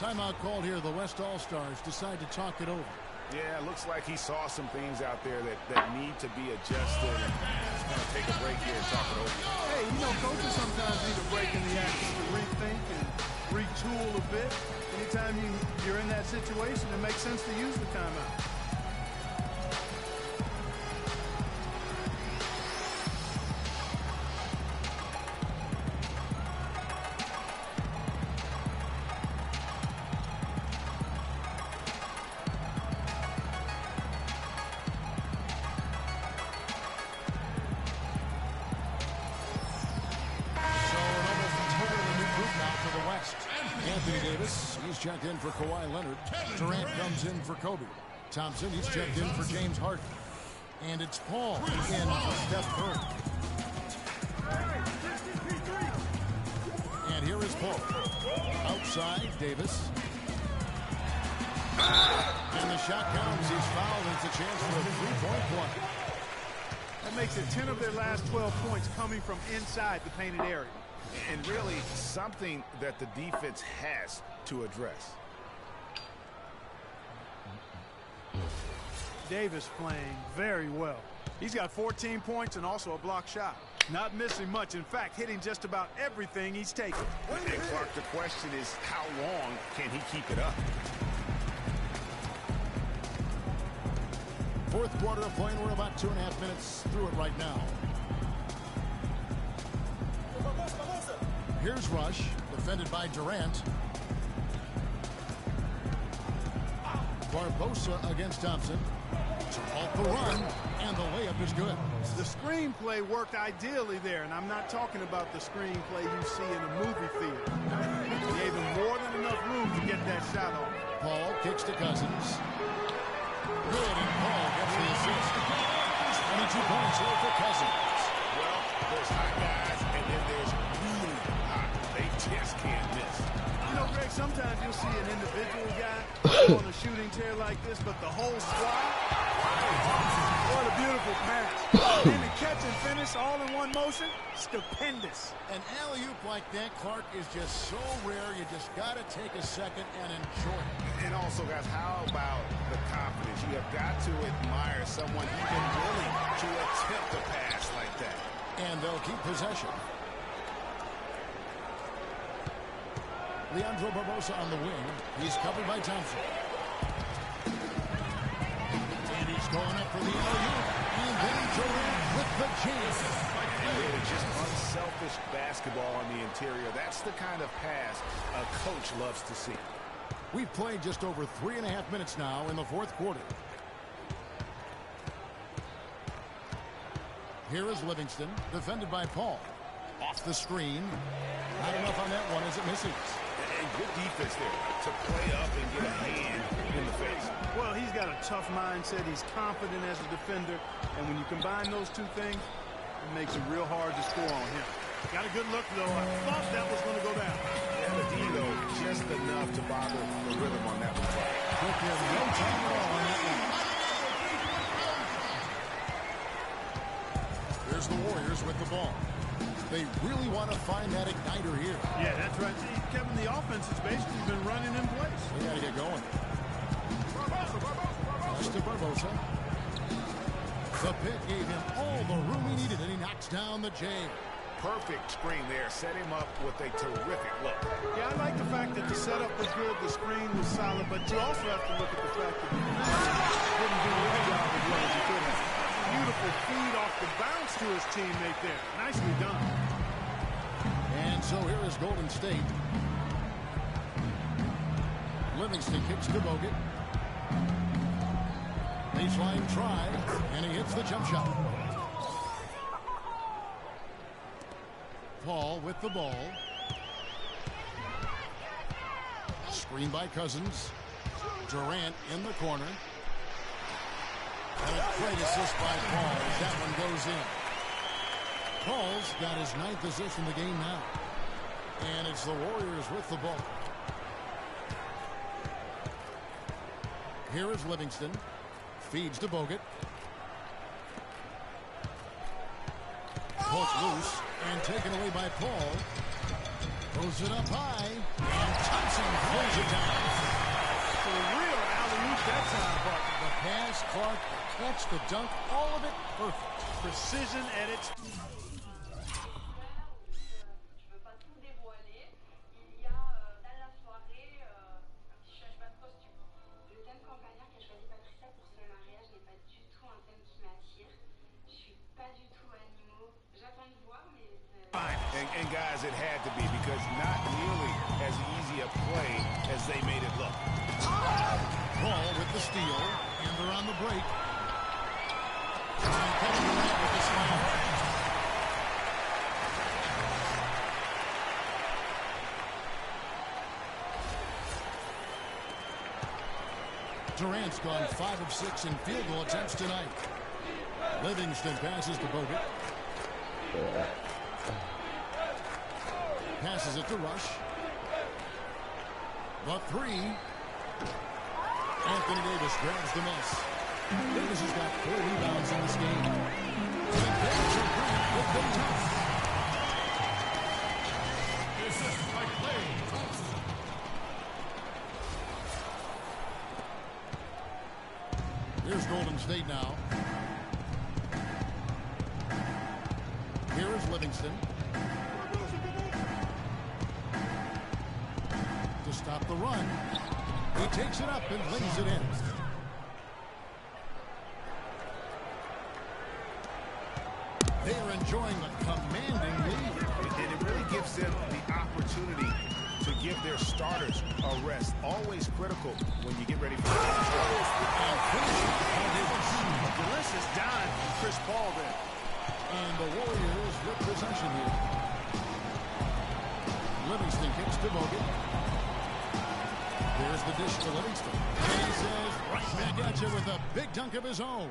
Timeout called here. The West All-Stars decide to talk it over. Yeah, it looks like he saw some things out there that need to be adjusted. And he's going to take a break here and talk it over. Hey, you know, coaches sometimes need a break in the action to rethink and retool a bit. Anytime you're in that situation, it makes sense to use the timeout. He's checked in for Kawhi Leonard. Durant comes in for Kobe. Thompson, he's checked in for James Harden. And it's Paul in for Steph Curry. And here is Paul. Outside, Davis. And the shot counts. He's fouled. It's a chance for a three-point play. That makes it 10 of their last 12 points coming from inside the painted area. And really something that the defense has to address. Davis playing very well. He's got 14 points and also a block shot. Not missing much. In fact, hitting just about everything he's taken. And Clark, the question is, how long can he keep it up? Fourth quarter of play, and we're about 2.5 minutes through it right now. Here's Rush, defended by Durant. Barbosa against Thompson. To halt the run, and the layup is good. The screenplay worked ideally there, and I'm not talking about the screenplay you see in a movie theater. He gave him more than enough room to get that shot off. Paul kicks to Cousins. Good, and Paul gets the assist. 22 points here for Cousins. Well, there's hot guys, and then there's really hot. They just can't miss. You know, Greg, sometimes you'll see an individual guy on a shooting tear like this, but the whole squad, what a beautiful pass. And the catch and finish all in one motion, stupendous. An alley-oop like that, Clark, is just so rare. You just got to take a second and enjoy it. And also, guys, how about the confidence? You have got to admire someone even willing to attempt a pass like that. And they'll keep possession. Leandro Barbosa on the wing. He's covered by Thompson. And he's going up for the alley-oop. And then Durant with the jam. Just unselfish basketball on the interior. That's the kind of pass a coach loves to see. We've played just over 3.5 minutes now in the fourth quarter. Here is Livingston, defended by Paul. Off the screen. Not enough on that one as it misses. And good defense there to play up and get a hand in the face. Well, he's got a tough mindset. He's confident as a defender. And when you combine those two things, it makes it real hard to score on him. Got a good look, though. I thought that was going to go down. Yeah, the D, though, just enough to bother the rhythm on that one. Took him no time at all on that one. There's the Warriors with the ball. They really want to find that igniter here. Yeah, that's right. See, Kevin, the offense has basically been running in place. They got to get going. Pass to Barbosa. The pick gave him all the room he needed, and he knocks down the J. Perfect screen there. Set him up with a terrific look. Yeah, I like the fact that the setup was good, the screen was solid, but you also have to look at the fact that he didn't do his job as well as he could have. Beautiful feed off the bounce to his teammate there. Nicely done. And so here is Golden State. Livingston kicks to Bogut. Baseline try, and he hits the jump shot. Paul with the ball. Screen by Cousins. Durant in the corner. And a great assist by Paul as that one goes in. Paul's got his 9th assist in the game now. And it's the Warriors with the ball. Here is Livingston. Feeds to Bogut. Poked loose and taken away by Paul. Throws it up high. And Johnson throws it down. For real alley-oop that time, partner. The pass, Clark, the catch, the dunk, all of it perfect. Precision at its... And guys, it had to be, because not nearly as easy a play as they made it look. Ball with the steal, and they're on the break. And Kevin Durant with the slam. Durant's gone 5 of 6 in field goal attempts tonight. Livingston passes to Bogut. Passes it to Rush. The three. Anthony Davis grabs the miss. Davis has got 4 rebounds in this game. And there's a break with Peiteun. Assist by Klay Thompson. Here's Golden State now. Here is Livingston. To stop the run. He takes it up and lays it in. They are enjoying a commanding lead. And it really gives them the opportunity to give their starters a rest. Always critical when you get ready for the A delicious dime from Chris Paul there. And the Warriors with possession here. Livingston kicks to Bogut. There's the dish to Livingston. And he says, right back at you with a big dunk of his own.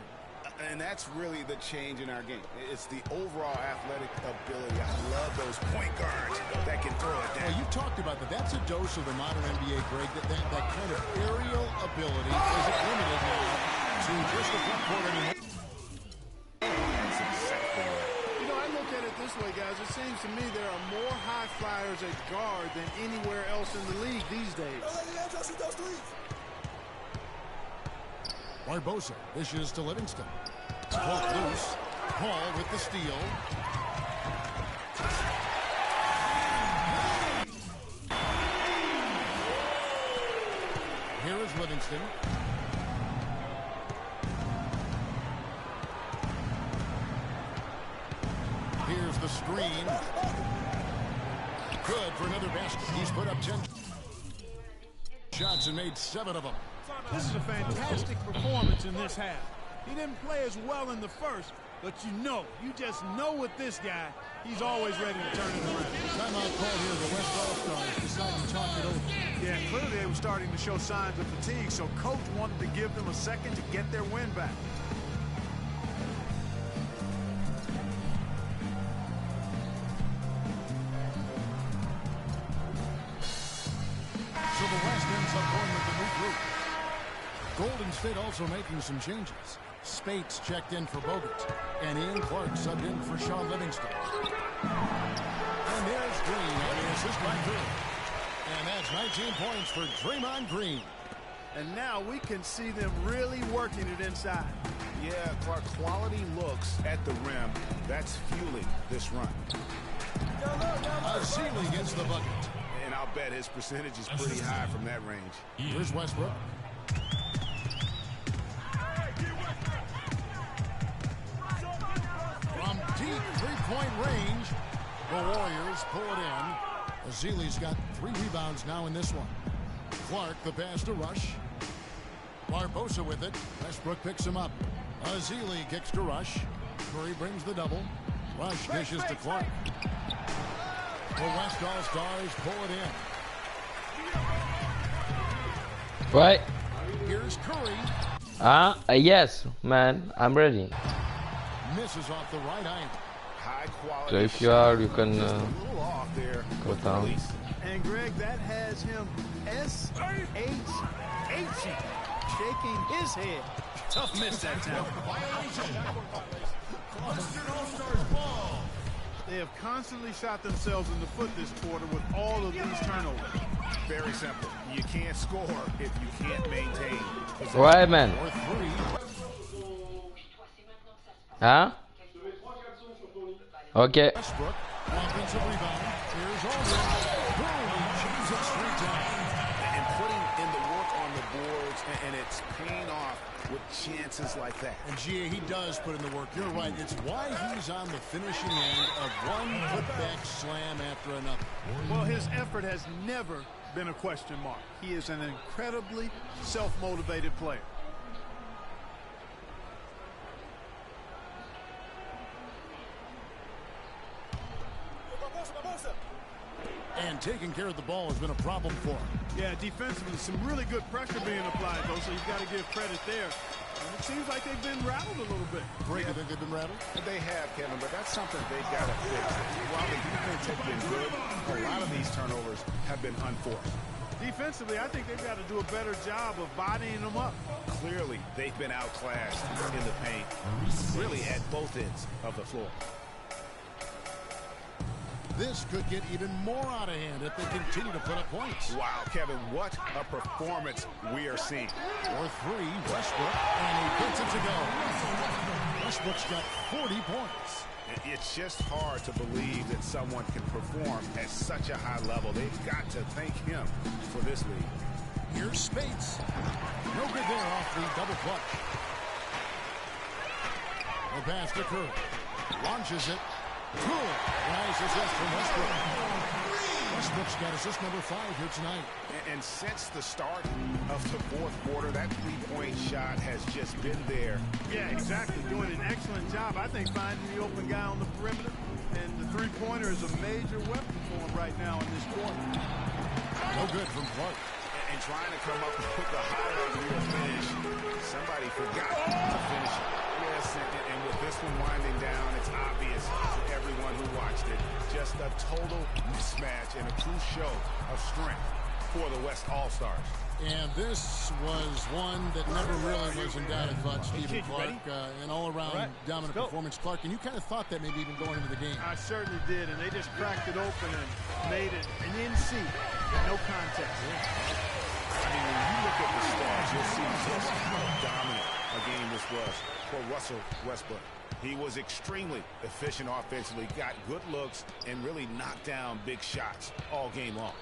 And that's really the change in our game. It's the overall athletic ability. I love those point guards that can throw it down. Well, you talked about that. That's a dose of the modern NBA, Greg. That kind of aerial ability isn't limited now to just the front court anymore. That's exactly right. You know, I look at it this way, guys. It seems to me there are more high flyers at guard than anywhere else in the league these days. Barbosa dishes to Livingston. Caught loose. Paul with the steal. Here is Livingston. Here's the screen. Good for another basket. He's put up 10 shots and made 7 of them. This is a fantastic performance in this half. He didn't play as well in the first, but you just know with this guy, he's always ready to turn it around. Timeout call here. The West All-Stars decide to talk it over. Yeah, clearly they were starting to show signs of fatigue, so coach wanted to give them a second to get their win back. So the West ends up going with the new group. Golden State also making some changes. Spates checked in for Bogut. And Ian Clark subbed in for Sean Livingston. And there's Green on the assist by Green. And that's 19 points for Draymond Green. And now we can see them really working it inside. Yeah, Clark, quality looks at the rim. That's fueling this run. Azili gets the bucket. And I'll bet his percentage is pretty high from that range. Here's Westbrook. From deep three-point range, the Warriors pull it in. Azili's got 3 rebounds now in this one. Clark, the pass to Rush. Barbosa with it. Westbrook picks him up. Azili kicks to Rush. Curry brings the double. Rush dishes to Clark. The West All-Stars pull it in. Right? Here's Curry. Yes, man, I'm ready. Misses off the right angle. High quality. So if you are, you can just a little off there go with the down. release. And Greg, that has him SHH, shaking his head. Tough miss that time. They have constantly shot themselves in the foot this quarter with all of these turnovers. Very simple. You can't score if you can't maintain possession. Ouais, man. Or three. Hein? Ok. Westbrook, offensive rebound. Here's Aldridge. Boom, he chains it straight down. And putting in the work on the boards, and it's paying off with chances like that. And GA, he does put in the work. You're right. It's why he's on the finishing end of one putback slam after another. Well, his effort has never been a question mark. He is an incredibly self-motivated player. And taking care of the ball has been a problem for him. Yeah, defensively, some really good pressure being applied, though, so you've got to give credit there. And it seems like they've been rattled a little bit. Greg, you think they've been rattled? They have, Kevin, but that's something they've got to fix. While the defense has been good, a lot of these turnovers have been unforced. Defensively, I think they've got to do a better job of bodying them up. Clearly, they've been outclassed in the paint, really at both ends of the floor. This could get even more out of hand if they continue to put up points. Wow, Kevin, what a performance we are seeing. Or three, Westbrook, and he gets it to go. Westbrook's got 40 points. It's just hard to believe that someone can perform at such a high level. They've got to thank him for this lead. Here's Spates. No good there off the double clutch. The pass to Curry. Launches it. Good. Nice assist from Westbrook. Westbrook's got assist number 5 here tonight. And since the start of the fourth quarter, that three-point shot has just been there. Yeah, exactly. Doing an excellent job, I think, finding the open guy on the perimeter. And the three-pointer is a major weapon for him right now in this quarter. No good from Clark. And trying to come up with the highlight reel finish. Somebody forgot to finish it. Yes, and with this one winding down, it's obvious to everyone who watched it. Just a total mismatch and a true show of strength for the West All-Stars. And this was one that never really was in doubt, I thought, Stephen Clark. An all-around dominant performance, Clark. And you kind of thought that maybe even going into the game. I certainly did, and they just cracked it open and made it an NC with no contest. I mean, when you look at the stars, you'll see just how dominant a game this was for Russell Westbrook. He was extremely efficient offensively, got good looks, and really knocked down big shots all game long.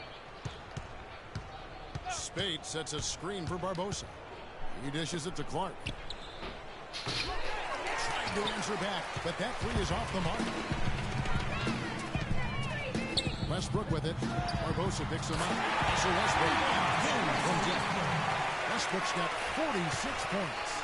Spade sets a screen for Barbosa. He dishes it to Clark. Trying to answer back, but that three is off the mark. Westbrook with it. Barbosa picks him up. So Westbrook again from deep. Westbrook's got 46 points.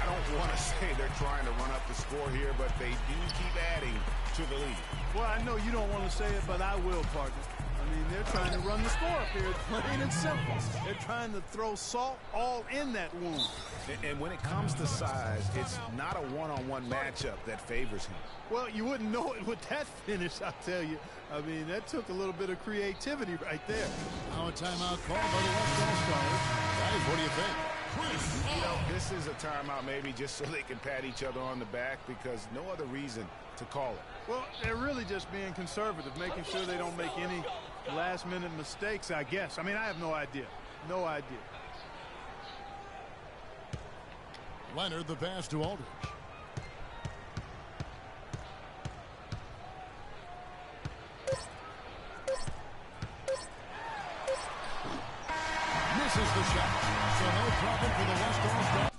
I don't want to say they're trying to run up the score here, but they do keep adding to the lead. Well, I know you don't want to say it, but I will, partner. I mean, they're trying to run the score up here. It's plain and simple. They're trying to throw salt all in that wound. And when it comes to size, it's not a one-on-one matchup that favors him. Well, you wouldn't know it with that finish, I'll tell you. I mean, that took a little bit of creativity right there. Now a timeout called by the West All-Stars. Guys, what do you think? You know, this is a timeout maybe just so they can pat each other on the back because no other reason to call it. Well, they're really just being conservative, making sure they don't make any last-minute mistakes, I guess. I mean, I have no idea. No idea. Leonard, the pass to Aldridge. Misses the shot. So no problem for the West All-Stars.